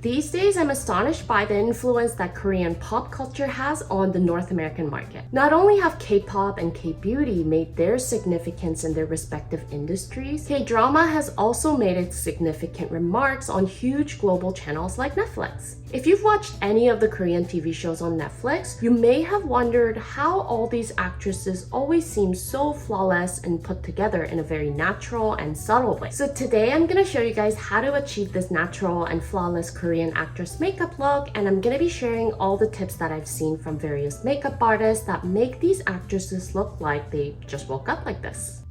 These days, I'm astonished by the influence that Korean pop culture has on the North American market. Not only have K-pop and K-beauty made their significance in their respective industries, K-drama has also made its significant remarks on huge global channels like Netflix. If you've watched any of the Korean TV shows on Netflix, you may have wondered how all these actresses always seem so flawless and put together in a very natural and subtle way. So today I'm gonna show you guys how to achieve this natural and flawless Korean actress makeup look, and I'm gonna be sharing all the tips that I've seen from various makeup artists that make these actresses look like they just woke up like this.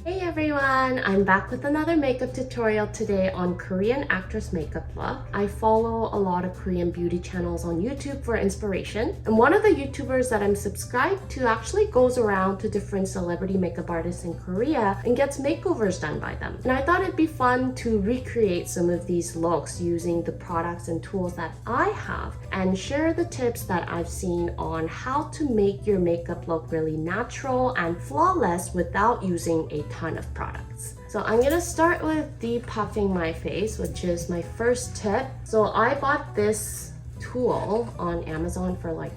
Hey everyone! I'm back with another makeup tutorial today on Korean actress makeup look. I follow a lot of Korean beauty channels on YouTube for inspiration, and one of the YouTubers that I'm subscribed to actually goes around to different celebrity makeup artists in Korea and gets makeovers done by them. And I thought it'd be fun to recreate some of these looks using the products and tools that I have and share the tips that I've seen on how to make your makeup look really natural and flawless without using a ton of products. So I'm gonna start with depuffing my face, which is my first tip. So I bought this tool on Amazon for like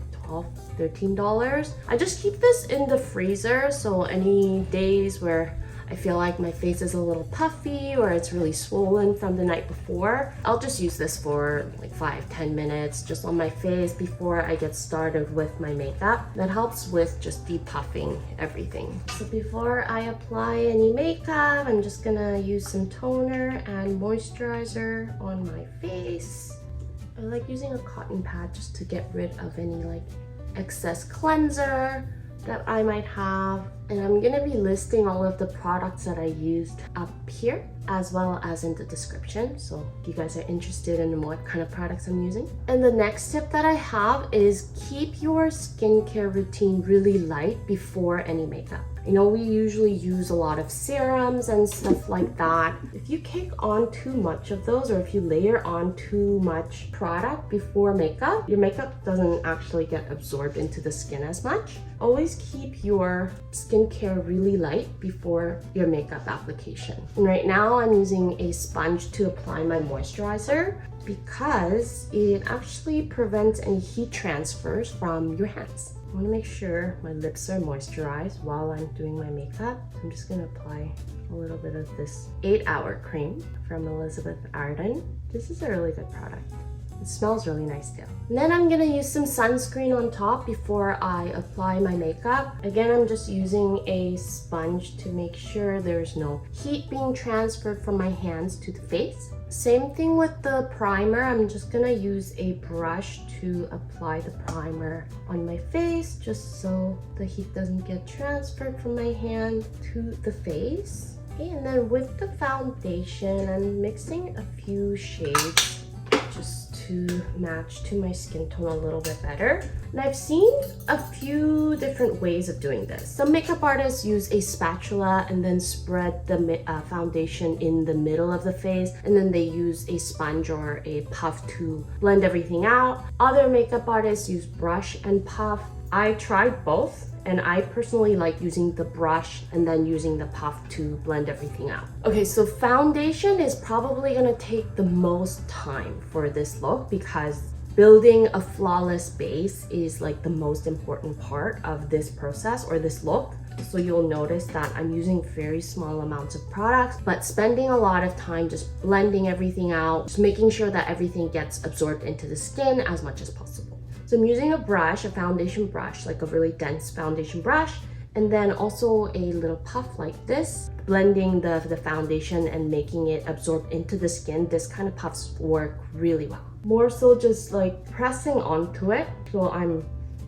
$13. I just keep this in the freezer, so any days where I feel like my face is a little puffy or it's really swollen from the night before, I'll just use this for like 5-10 minutes just on my face before I get started with my makeup. That helps with just depuffing everything. So before I apply any makeup, I'm just gonna use some toner and moisturizer on my face. I like using a cotton pad just to get rid of any like excess cleanser that I might have. And I'm gonna be listing all of the products that I used up here as well as in the description, so if you guys are interested in what kind of products I'm using. And the next tip that I have is keep your skincare routine really light before any makeup. You know, we usually use a lot of serums and stuff like that. If you kick on too much of those, or if you layer on too much product before makeup, your makeup doesn't actually get absorbed into the skin as much. Always keep your skincare really light before your makeup application. And right now I'm using a sponge to apply my moisturizer because it actually prevents any heat transfers from your hands. I want to make sure my lips are moisturized while I'm doing my makeup. I'm just going to apply a little bit of this 8-Hour cream from Elizabeth Arden. This is a really good product. It smells really nice too. And then I'm gonna use some sunscreen on top before I apply my makeup. Again, I'm just using a sponge to make sure there's no heat being transferred from my hands to the face. Same thing with the primer. I'm just gonna use a brush to apply the primer on my face just so the heat doesn't get transferred from my hand to the face. Okay, and then with the foundation, I'm mixing a few shades just to match to my skin tone a little bit better. And I've seen a few different ways of doing this. Some makeup artists use a spatula and then spread the foundation in the middle of the face, and then they use a sponge or a puff to blend everything out. Other makeup artists use brush and puff. I tried both, and I personally like using the brush and then using the puff to blend everything out. Okay, so foundation is probably gonna take the most time for this look because building a flawless base is like the most important part of this process or this look. So you'll notice that I'm using very small amounts of products, but spending a lot of time just blending everything out, just making sure that everything gets absorbed into the skin as much as possible. So I'm using a brush, a foundation brush, like a really dense foundation brush, and then also a little puff like this, blending the foundation and making it absorb into the skin. This kind of puffs work really well. More so just like pressing onto it, so I'm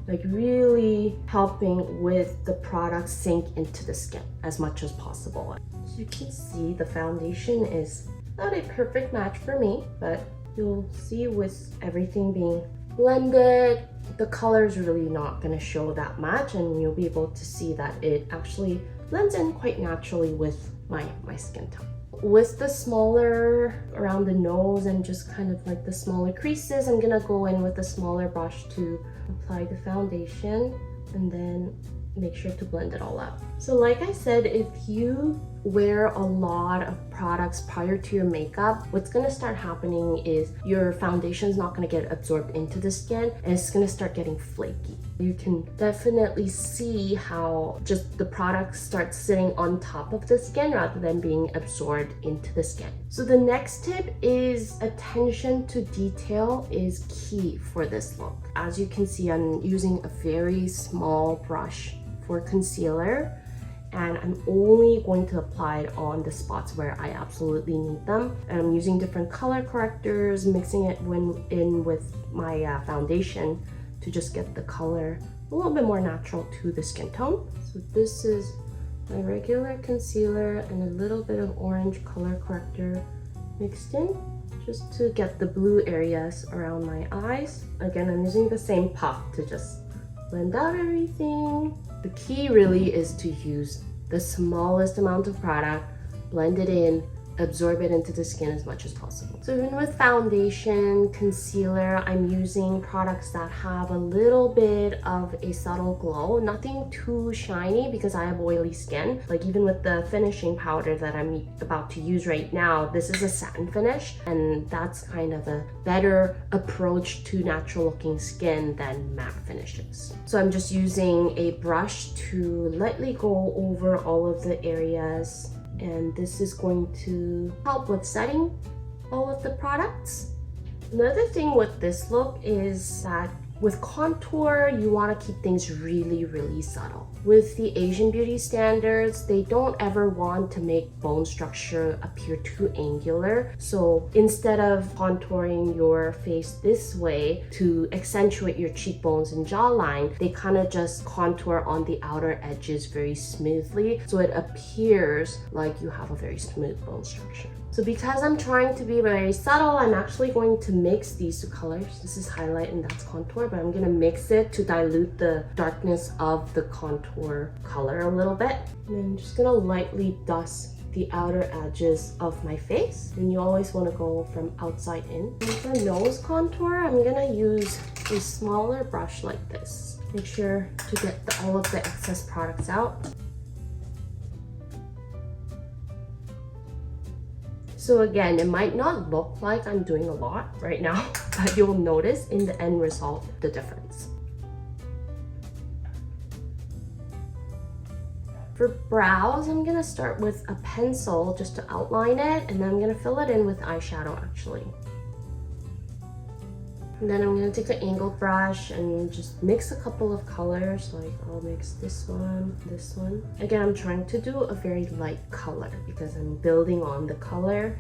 like really helping with the product sink into the skin as much as possible. As you can see, the foundation is not a perfect match for me, but you'll see with everything being blended, the color is really not going to show that much, and you'll be able to see that it actually blends in quite naturally with my skin tone. With the smaller around the nose and just kind of like the smaller creases, I'm gonna go in with a smaller brush to apply the foundation and then make sure to blend it all out. So like I said, if you wear a lot of products prior to your makeup, what's gonna start happening is your foundation is not gonna get absorbed into the skin and it's gonna start getting flaky. You can definitely see how just the product starts sitting on top of the skin rather than being absorbed into the skin. So the next tip is attention to detail is key for this look. As you can see, I'm using a very small brush for concealer, and I'm only going to apply it on the spots where I absolutely need them. And I'm using different color correctors, mixing it in with my foundation to just get the color a little bit more natural to the skin tone. So this is my regular concealer and a little bit of orange color corrector mixed in just to get the blue areas around my eyes. Again, I'm using the same puff to just blend out everything. The key really is to use the smallest amount of product, blend it in, absorb it into the skin as much as possible. So even with foundation, concealer, I'm using products that have a little bit of a subtle glow, nothing too shiny because I have oily skin. Like even with the finishing powder that I'm about to use right now, this is a satin finish, and that's kind of a better approach to natural looking skin than matte finishes. So I'm just using a brush to lightly go over all of the areas, and this is going to help with setting all of the products. Another thing with this look is that with contour, you want to keep things really, really subtle. With the Asian beauty standards, they don't ever want to make bone structure appear too angular. So instead of contouring your face this way to accentuate your cheekbones and jawline, they kind of just contour on the outer edges very smoothly, so it appears like you have a very smooth bone structure. So because I'm trying to be very subtle, I'm actually going to mix these two colors. This is highlight and that's contour, but I'm gonna mix it to dilute the darkness of the contour color a little bit. And then I'm just gonna lightly dust the outer edges of my face. And you always wanna go from outside in. And for nose contour, I'm gonna use a smaller brush like this. Make sure to get all of the excess products out. So again, it might not look like I'm doing a lot right now, but you'll notice in the end result the difference. For brows, I'm gonna start with a pencil just to outline it, and then I'm gonna fill it in with eyeshadow actually. And then I'm gonna take the angled brush and just mix a couple of colors, like I'll mix this one, this one. Again, I'm trying to do a very light color because I'm building on the color.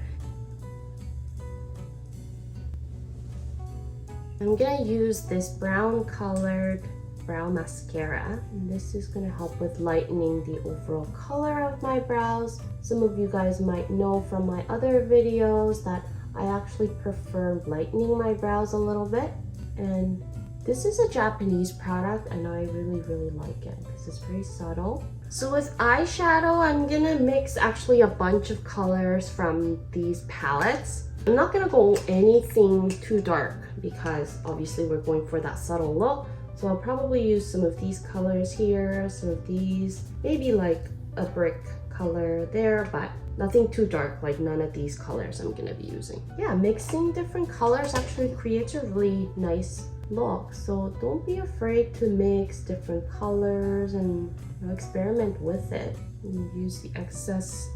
I'm gonna use this brown colored brow mascara, and this is gonna help with lightening the overall color of my brows. Some of you guys might know from my other videos that I actually prefer lightening my brows a little bit, and this is a Japanese product and I really, really like it because it's very subtle. So with eyeshadow, I'm gonna mix actually a bunch of colors from these palettes. I'm not gonna go anything too dark because obviously we're going for that subtle look. So I'll probably use some of these colors here, some of these, maybe like a brick color there, but nothing too dark, like none of these colors I'm gonna be using. Yeah, mixing different colors actually creates a really nice look. So don't be afraid to mix different colors and experiment with it. And use the excess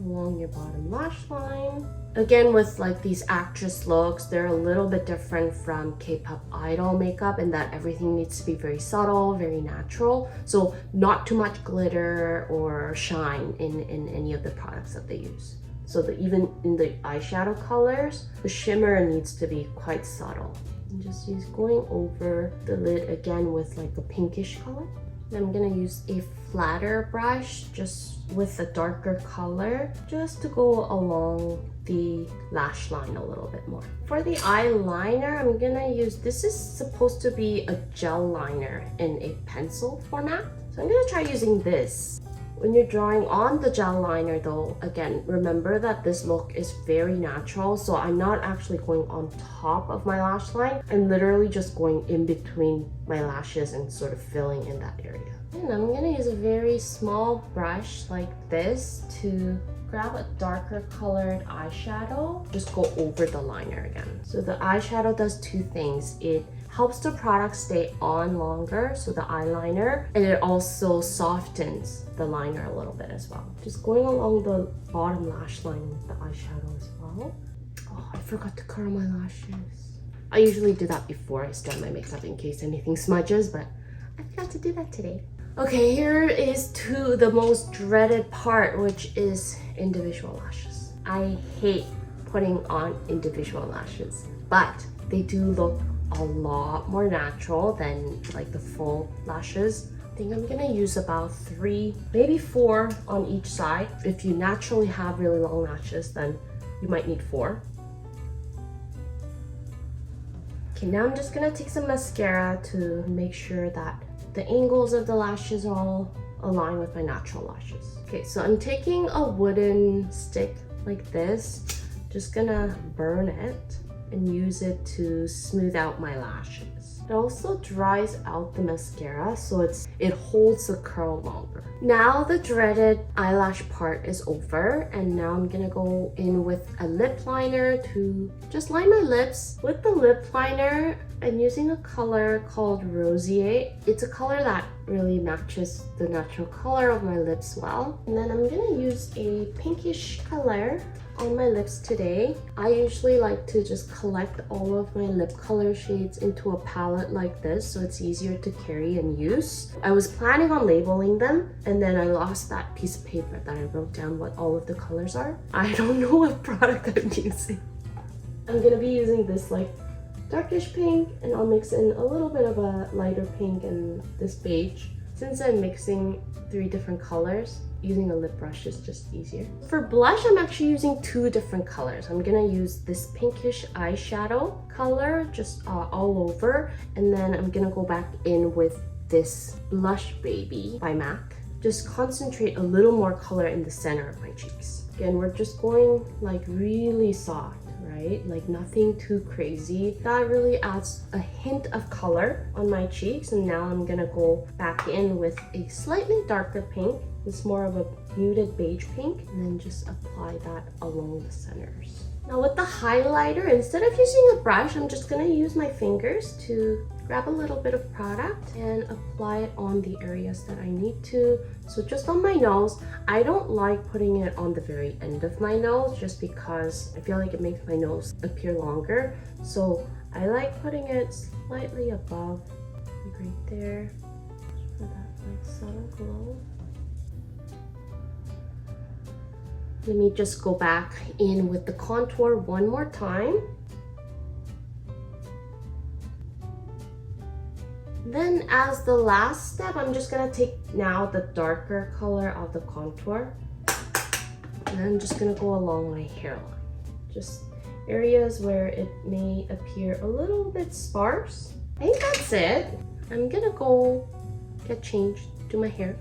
along your bottom lash line. Again, with like these actress looks, they're a little bit different from K-pop idol makeup in that everything needs to be very subtle, very natural. So not too much glitter or shine in any of the products that they use. So that even in the eyeshadow colors, the shimmer needs to be quite subtle. And just use going over the lid again with like a pinkish color. Then I'm gonna use a flatter brush just with a darker color just to go along the lash line a little bit more. For the eyeliner, I'm gonna use, this is supposed to be a gel liner in a pencil format. So I'm gonna try using this. When you're drawing on the gel liner though, again, remember that this look is very natural, so I'm not actually going on top of my lash line. I'm literally just going in between my lashes and sort of filling in that area. And I'm gonna use a very small brush like this to grab a darker colored eyeshadow. Just go over the liner again. So the eyeshadow does two things. It helps the product stay on longer, so the eyeliner, and it also softens the liner a little bit as well. Just going along the bottom lash line with the eyeshadow as well. Oh, I forgot to curl my lashes. I usually do that before I start my makeup in case anything smudges, but I forgot to do that today. Okay, here is to the most dreaded part, which is individual lashes. I hate putting on individual lashes, but they do look a lot more natural than like the full lashes. I think I'm gonna use about 3, maybe 4 on each side. If you naturally have really long lashes, then you might need 4. Okay, now I'm just gonna take some mascara to make sure that the angles of the lashes all align with my natural lashes. Okay, so I'm taking a wooden stick like this, just gonna burn it and use it to smooth out my lashes. It also dries out the mascara, so it holds the curl longer. Now the dreaded eyelash part is over, and now I'm gonna go in with a lip liner to just line my lips. With the lip liner, I'm using a color called Roseate. It's a color that really matches the natural color of my lips well. And then I'm gonna use a pinkish color on my lips today. I usually like to just collect all of my lip color shades into a palette like this so it's easier to carry and use. I was planning on labeling them, and then I lost that piece of paper that I wrote down what all of the colors are. I don't know what product I'm using. I'm gonna be using this like darkish pink, and I'll mix in a little bit of a lighter pink and this beige. Since I'm mixing 3 different colors, using a lip brush is just easier. For blush, I'm actually using 2 different colors. I'm gonna use this pinkish eyeshadow color just all over, and then I'm gonna go back in with this Blush Baby by MAC. Just concentrate a little more color in the center of my cheeks. Again, we're just going like really soft, right? Like nothing too crazy. That really adds a hint of color on my cheeks, and now I'm gonna go back in with a slightly darker pink. It's more of a muted beige pink, and then just apply that along the centers. Now with the highlighter, instead of using a brush, I'm just gonna use my fingers to grab a little bit of product and apply it on the areas that I need to. So just on my nose, I don't like putting it on the very end of my nose just because I feel like it makes my nose appear longer. So I like putting it slightly above, like right there, for that like subtle glow. Let me just go back in with the contour one more time. Then as the last step, I'm just gonna take now the darker color of the contour, and I'm just gonna go along my hairline. Just areas where it may appear a little bit sparse. I think that's it. I'm gonna go get changed, do my hair,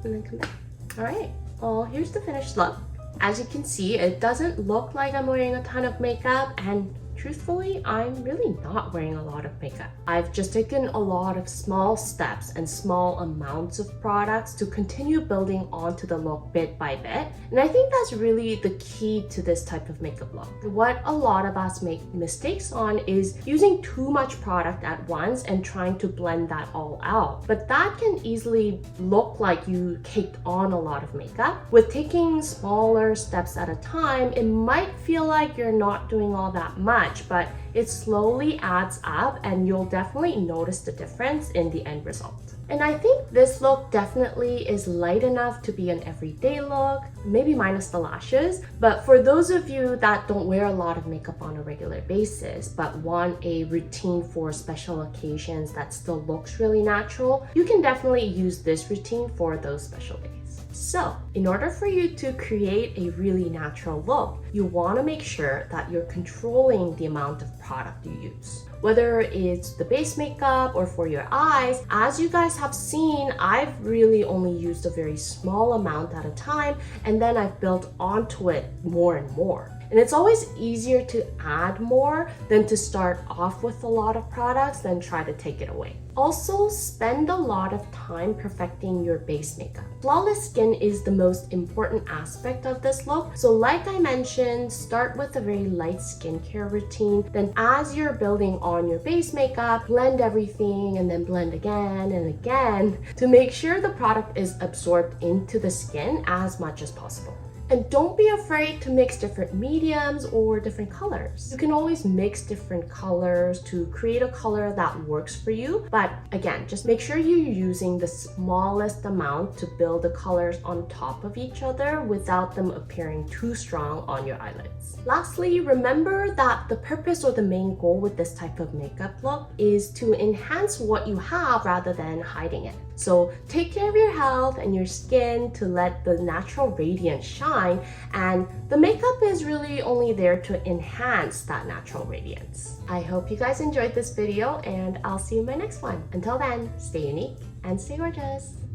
and then come back. All right, well, here's the finished look. As you can see, it doesn't look like I'm wearing a ton of makeup, and truthfully, I'm really not wearing a lot of makeup. I've just taken a lot of small steps and small amounts of products to continue building onto the look bit by bit. And I think that's really the key to this type of makeup look. What a lot of us make mistakes on is using too much product at once and trying to blend that all out. But that can easily look like you caked on a lot of makeup. With taking smaller steps at a time, it might feel like you're not doing all that much, but it slowly adds up, and you'll definitely notice the difference in the end result. And I think this look definitely is light enough to be an everyday look, maybe minus the lashes. But for those of you that don't wear a lot of makeup on a regular basis, but want a routine for special occasions that still looks really natural, you can definitely use this routine for those special days. So, in order for you to create a really natural look, you want to make sure that you're controlling the amount of product you use. Whether it's the base makeup or for your eyes, as you guys have seen, I've really only used a very small amount at a time, and then I've built onto it more and more. And it's always easier to add more than to start off with a lot of products than try to take it away. Also, spend a lot of time perfecting your base makeup. Flawless skin is the most important aspect of this look. So like I mentioned, start with a very light skincare routine. Then as you're building on your base makeup, blend everything and then blend again and again to make sure the product is absorbed into the skin as much as possible. And don't be afraid to mix different mediums or different colors. You can always mix different colors to create a color that works for you. But again, just make sure you're using the smallest amount to build the colors on top of each other without them appearing too strong on your eyelids. Lastly, remember that the purpose or the main goal with this type of makeup look is to enhance what you have rather than hiding it. So take care of your health and your skin to let the natural radiance shine, and the makeup is really only there to enhance that natural radiance. I hope you guys enjoyed this video, and I'll see you in my next one. Until then, stay unique and stay gorgeous.